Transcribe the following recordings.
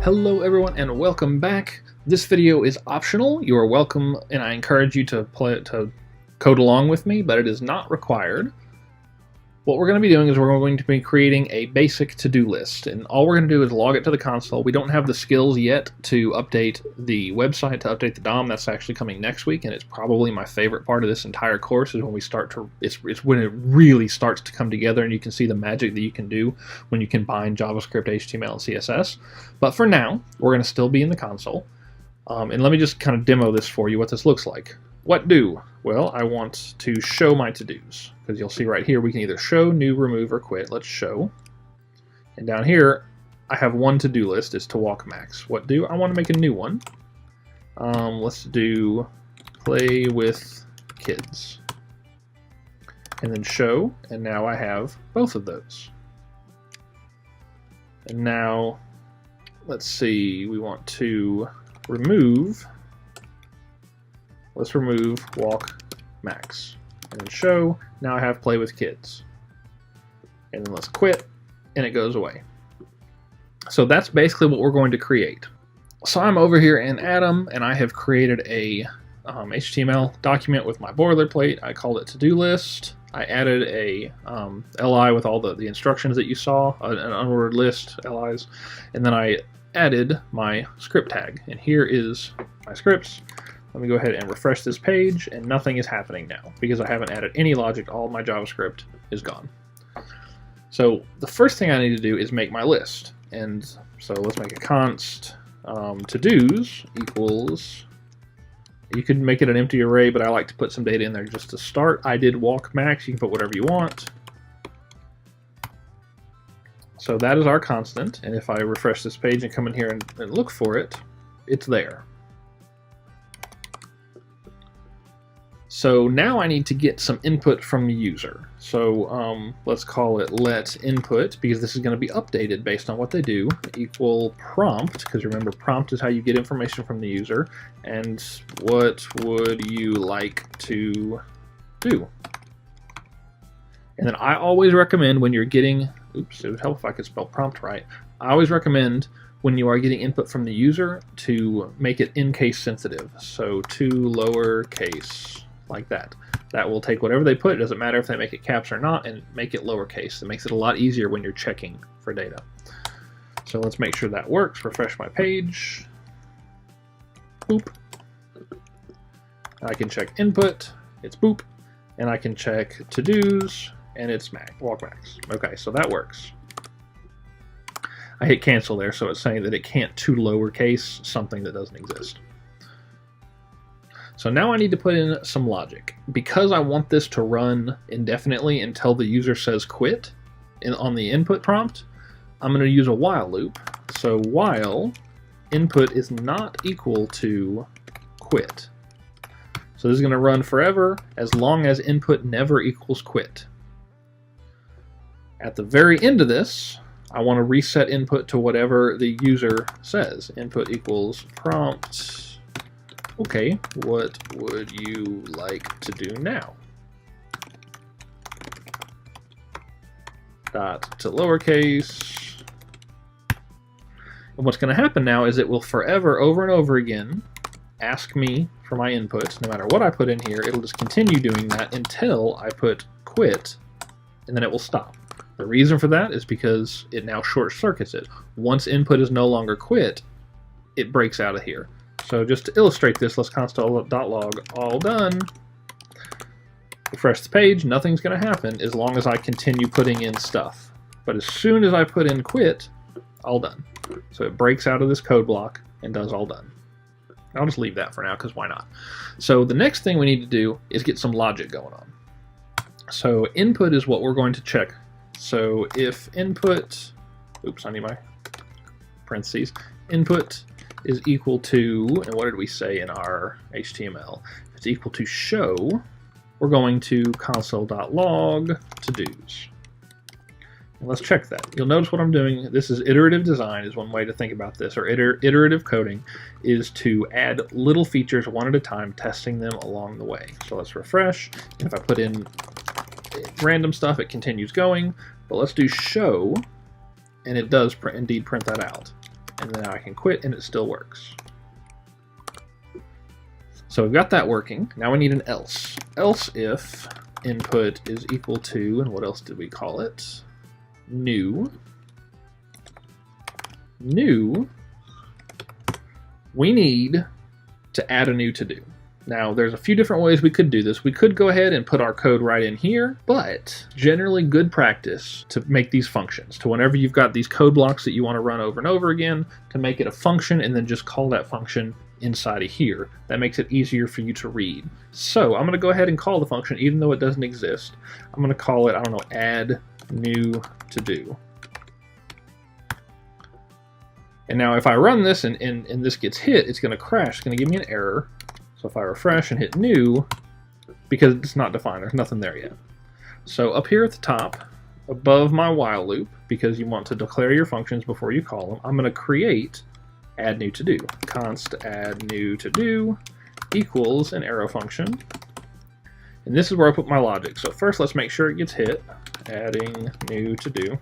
Hello everyone and welcome back. This video is optional. You are welcome and I encourage you to code along with me, but it is not required. What we're going to be doing is we're going to be creating a basic to-do list, and all we're going to do is log it to the console. We don't have the skills yet to update the website, to update the DOM. That's actually coming next week, and it's probably my favorite part of this entire course is when we start to, it's when it really starts to come together and you can see the magic that you can do when you combine JavaScript, HTML, and CSS. But for now, we're going to still be in the console. And let me just kind of demo this for you, what this looks like. What do? Well, I want to show my to-dos, because you'll see right here we can either show, new, remove, or quit. Let's show. And down here, I have one to-do list. It's to walk max. What do? I want to make a new one. Let's do play with kids. And then show, and now I have both of those. And now, let's see, we want to remove. Let's remove walk max. And then show, now I have play with kids. And then let's quit, and it goes away. So that's basically what we're going to create. So I'm over here in Atom, and I have created a HTML document with my boilerplate. I called it to-do list. I added a LI with all the instructions that you saw, an unordered list, LIs, and then I added my script tag. And here is my scripts. Let me go ahead and refresh this page, and nothing is happening now because I haven't added any logic. All my JavaScript is gone. So the first thing I need to do is make my list. And so let's make a const to-dos equals, you could make it an empty array, but I like to put some data in there just to start. I did walk max, you can put whatever you want. So that is our constant, and if I refresh this page and come in here and look for it, it's there. So now I need to get some input from the user. So let's call it let input, because this is going to be updated based on what they do, equal prompt, because remember prompt is how you get information from the user, and what would you like to do? And then I always recommend when you're getting, oops, it would help if I could spell prompt right. I always recommend when you are getting input from the user to make it in case sensitive. So to lowercase, like that. That will take whatever they put, it doesn't matter if they make it caps or not, and make it lowercase. It makes it a lot easier when you're checking for data. So let's make sure that works. Refresh my page. Boop. I can check input, it's boop, and I can check to-dos, and it's walk max. Okay, so that works. I hit cancel there, so it's saying that it can't to lowercase something that doesn't exist. So now I need to put in some logic. Because I want this to run indefinitely until the user says quit on the input prompt, I'm going to use a while loop. So while input is not equal to quit. So this is going to run forever as long as input never equals quit. At the very end of this, I want to reset input to whatever the user says. Input equals prompt. Okay, what would you like to do now? Dot to lowercase. And what's going to happen now is it will forever, over and over again, ask me for my input. No matter what I put in here, it'll just continue doing that until I put quit, and then it will stop. The reason for that is because it now short circuits it. Once input is no longer quit, it breaks out of here. So just to illustrate this, let's console.log all done. Refresh the page, nothing's going to happen as long as I continue putting in stuff. But as soon as I put in quit, all done. So it breaks out of this code block and does all done. I'll just leave that for now because why not? So the next thing we need to do is get some logic going on. So input is what we're going to check. So if input, oops, I need my parentheses, input is equal to, and what did we say in our HTML? If it's equal to show, we're going to console.log to-dos. And let's check that. You'll notice what I'm doing. This is iterative design is one way to think about this, or iterative coding is to add little features one at a time, testing them along the way. So let's refresh, and if I put in random stuff, it continues going, but let's do show, and it does indeed print that out. and then I can quit and it still works. So we've got that working. Now we need an else. Else if input is equal to, and what else did we call it? New. New, we need to add a new to-do. Now, there's a few different ways we could do this. We could go ahead and put our code right in here, but generally good practice to make these functions. To whenever you've got these code blocks that you want to run over and over again, to make it a function and then just call that function inside of here. That makes it easier for you to read. So I'm going to go ahead and call the function even though it doesn't exist. I'm going to call it, I don't know, add new to-do. And now if I run this and this gets hit, it's going to crash. It's going to give me an error. So if I refresh and hit new, because it's not defined, there's nothing there yet. So up here at the top, above my while loop, because you want to declare your functions before you call them, I'm going to create add new to do. Const add new to do equals an arrow function. And this is where I put my logic. So first let's make sure it gets hit. Adding new to do.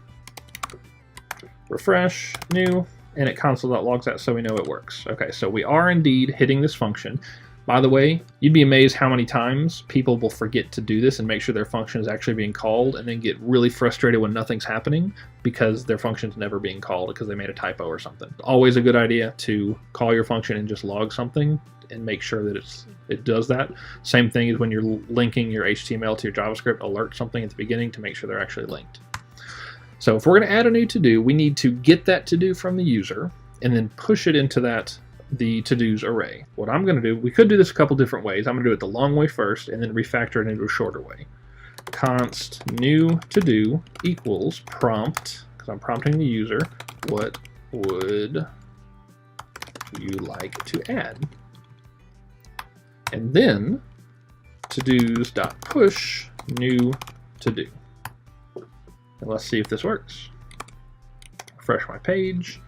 Refresh, new, and it console.logs that so we know it works. Okay, so we are indeed hitting this function. By the way, you'd be amazed how many times people will forget to do this and make sure their function is actually being called and then get really frustrated when nothing's happening because their function's never being called because they made a typo or something. Always a good idea to call your function and just log something and make sure that it does that. Same thing as when you're linking your HTML to your JavaScript, alert something at the beginning to make sure they're actually linked. So if we're going to add a new to-do, we need to get that to-do from the user and then push it into the to-dos array. What I'm going to do, we could do this a couple different ways. I'm going to do it the long way first and then refactor it into a shorter way. Const new to-do equals prompt, because I'm prompting the user, what would you like to add? And then to-dos.push new to-do. And let's see if this works. Refresh my page.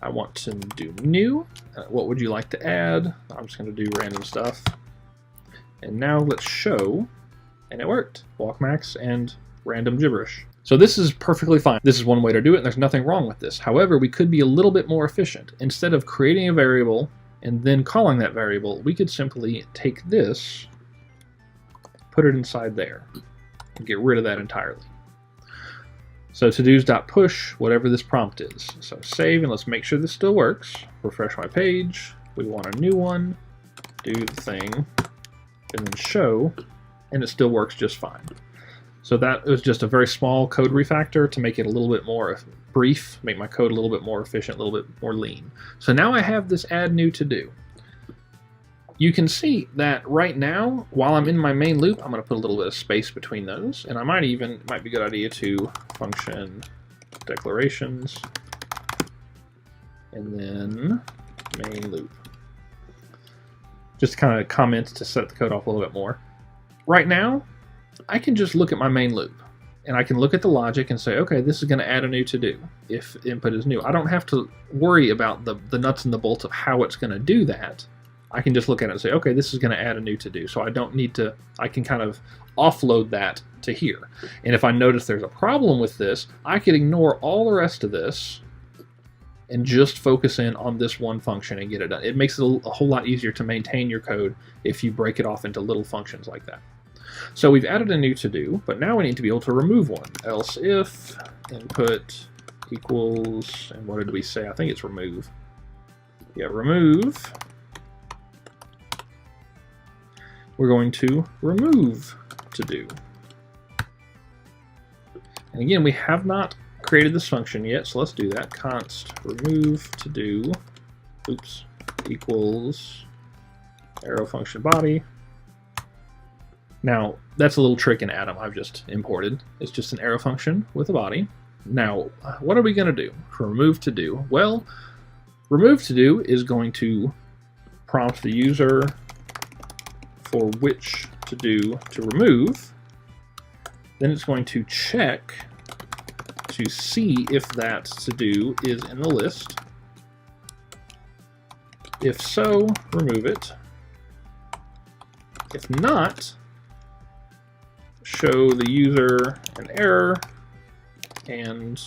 I want to do new. What would you like to add? I'm just going to do random stuff. And now let's show, and it worked. Walk max and random gibberish. So this is perfectly fine. This is one way to do it, and there's nothing wrong with this. However, we could be a little bit more efficient. Instead of creating a variable and then calling that variable, we could simply take this, put it inside there, and get rid of that entirely. So to-dos.push, whatever this prompt is. So save, and let's make sure this still works. Refresh my page. We want a new one. Do the thing. And then show, and it still works just fine. So that was just a very small code refactor to make it a little bit more brief, make my code a little bit more efficient, a little bit more lean. So now I have this add new to do. You can see that right now, while I'm in my main loop, I'm going to put a little bit of space between those, and I might be a good idea to function declarations, and then main loop. Just kind of comments to set the code off a little bit more. Right now, I can just look at my main loop, and I can look at the logic and say, okay, this is going to add a new to-do if input is new. I don't have to worry about the nuts and the bolts of how it's going to do that. I can just look at it and say, okay, this is going to add a new to-do. So I don't need to, I can kind of offload that to here. And if I notice there's a problem with this, I can ignore all the rest of this and just focus in on this one function and get it done. It makes it a whole lot easier to maintain your code if you break it off into little functions like that. So we've added a new to-do, but now we need to be able to remove one. Else if input equals, and what did we say? I think it's remove. Yeah, remove. We're going to remove to-do. And again, we have not created this function yet, so let's do that. Const remove to-do, oops, equals arrow function body. Now, that's a little trick in Atom I've just imported. It's just an arrow function with a body. Now, what are we going to do for remove to-do? Well, remove to-do is going to prompt the user for which to-do to remove. Then it's going to check to see if that to-do is in the list. If so, remove it. If not, show the user an error and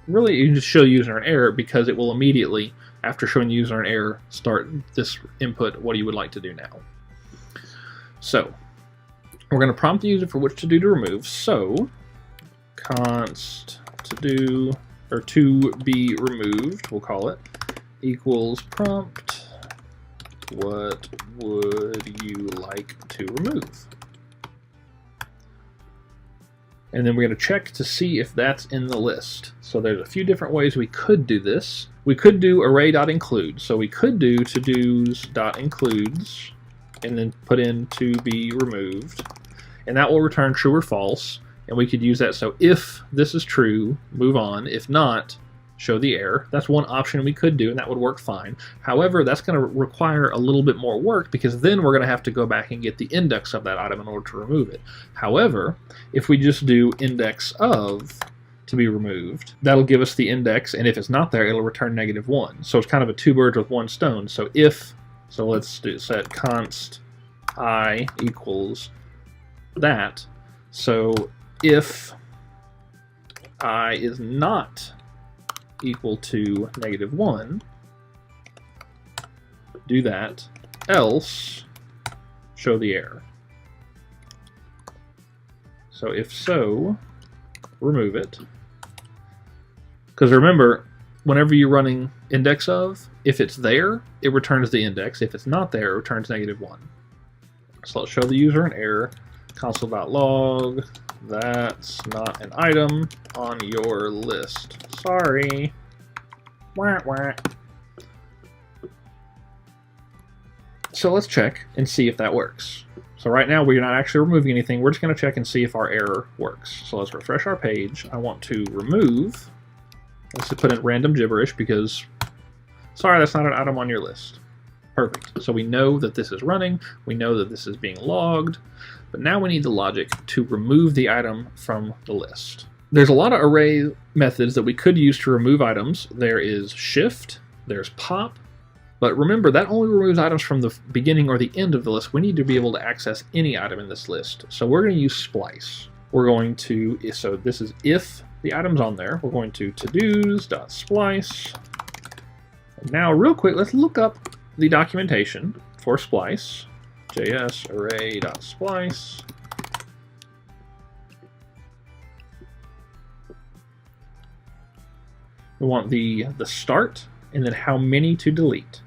really you just show the user an error because it will immediately, after showing the user an error, start this input, what you would like to do now. So we're going to prompt the user for which to do to remove. So const to do, or to be removed, we'll call it, equals prompt, what would you like to remove? And then we're going to check to see if that's in the list. So there's a few different ways we could do this. We could do array.include. So we could do todos.includes and then put in to be removed. And that will return true or false. And we could use that. So if this is true, move on. If not, show the error. That's one option we could do, and that would work fine. However, that's going to require a little bit more work because then we're going to have to go back and get the index of that item in order to remove it. However, if we just do index of to be removed, that'll give us the index, and if it's not there, it'll return -1. So it's kind of a two birds with one stone. So let's set const I equals that. So if I is not equal to -1, do that, else show the error. So if so, remove it. Because remember, whenever you're running index of, if it's there, it returns the index. If it's not there, it returns -1. So let's show the user an error, console.log, that's not an item on your list. Sorry. Wah, wah. So let's check and see if that works. So right now we're not actually removing anything. We're just going to check and see if our error works. So let's refresh our page. I want to remove. Let's just put in random gibberish because, sorry, that's not an item on your list. Perfect. So we know that this is running. We know that this is being logged. But now we need the logic to remove the item from the list. There's a lot of array methods that we could use to remove items. There is shift, there's pop, but remember that only removes items from the beginning or the end of the list. We need to be able to access any item in this list. So we're going to use splice. We're going to, so this is if the item's on there, we're going to todos.splice. And now real quick, let's look up the documentation for splice. JS array.splice. We want the start and then how many to delete.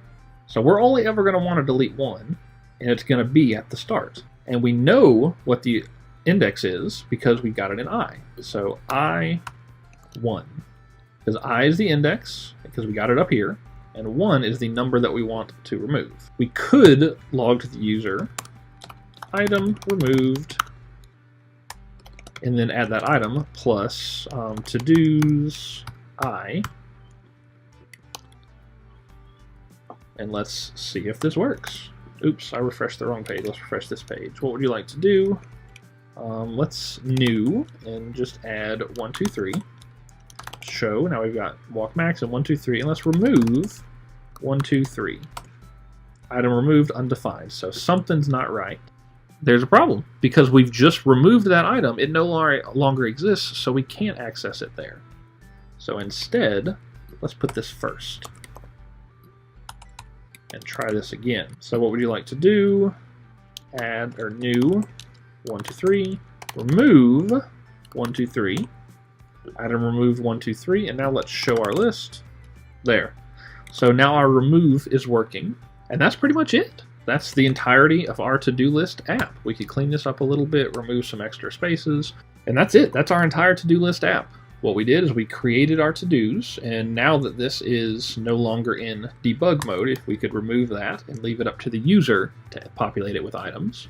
So we're only ever going to want to delete one, and it's going to be at the start. And we know what the index is because we got it in I. So I1, because I is the index because we got it up here, and 1 is the number that we want to remove. We could log to the user item removed and then add that item plus todos I, and let's see if this works. Oops, I refreshed the wrong page. Let's refresh this page. What would you like to do? Let's new and just add 1, 2, 3. Show. Now we've got walk max and 1, 2, 3, and let's remove 1, 2, 3. Item removed undefined. So something's not right. There's a problem because we've just removed that item. It no longer exists, so we can't access it there. So instead, let's put this first and try this again. So what would you like to do? Add or new 1, 2, 3. Remove 1, 2, 3. Item removed 1, 2, 3, and now let's show our list. There. So now our remove is working, and that's pretty much it. That's the entirety of our to-do list app. We could clean this up a little bit, remove some extra spaces, and that's it. That's our entire to-do list app. What we did is we created our to-dos, and now that this is no longer in debug mode, if we could remove that and leave it up to the user to populate it with items.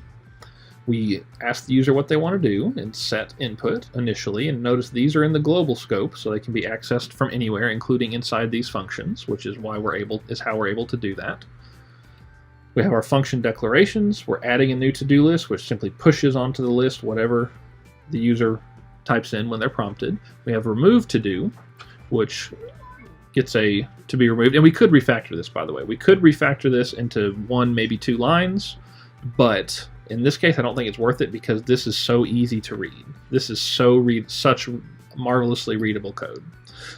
We ask the user what they want to do and set input initially, and notice these are in the global scope, so they can be accessed from anywhere, including inside these functions, which is how we're able to do that. We have our function declarations. We're adding a new to-do list, which simply pushes onto the list whatever the user types in when they're prompted. We have remove to do, which gets a to be removed, and we could refactor this, by the way. We could refactor this into 1, maybe 2 lines, but in this case, I don't think it's worth it because this is so easy to read. This is such marvelously readable code.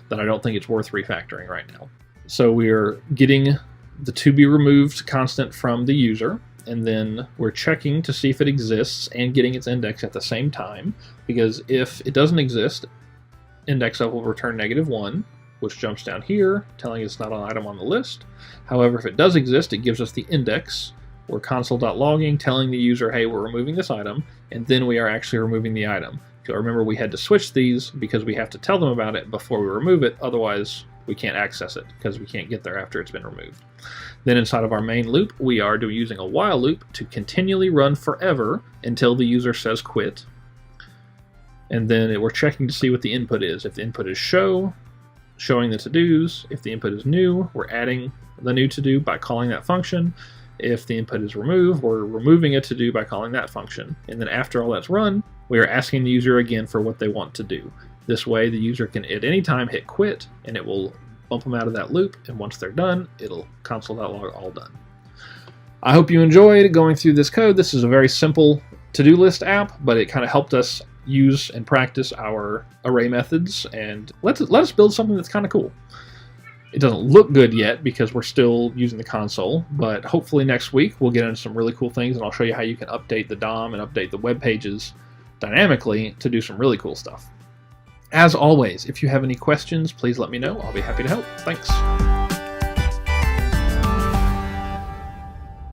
that I don't think it's worth refactoring right now. So we're getting the to be removed constant from the user, and then we're checking to see if it exists and getting its index at the same time, because if it doesn't exist, index of will return -1, which jumps down here, telling it's not an item on the list. However, if it does exist, it gives us the index. We're console.logging, telling the user, hey, we're removing this item, and then we are actually removing the item. So remember, we had to switch these because we have to tell them about it before we remove it, otherwise we can't access it because we can't get there after it's been removed. Then inside of our main loop, we are using a while loop to continually run forever until the user says quit. And then we're checking to see what the input is. If the input is show, showing the to-dos. If the input is new, we're adding the new to-do by calling that function. If the input is remove, we're removing a to-do by calling that function. And then after all that's run, we are asking the user again for what they want to do. This way the user can at any time hit quit, and it will bump them out of that loop, and once they're done, it'll console.log all done. I hope you enjoyed going through this code. This is a very simple to-do list app, but it kind of helped us use and practice our array methods, and let us build something that's kind of cool. It doesn't look good yet because we're still using the console, but hopefully next week we'll get into some really cool things, and I'll show you how you can update the DOM and update the web pages dynamically to do some really cool stuff. As always, if you have any questions, please let me know. I'll be happy to help. Thanks.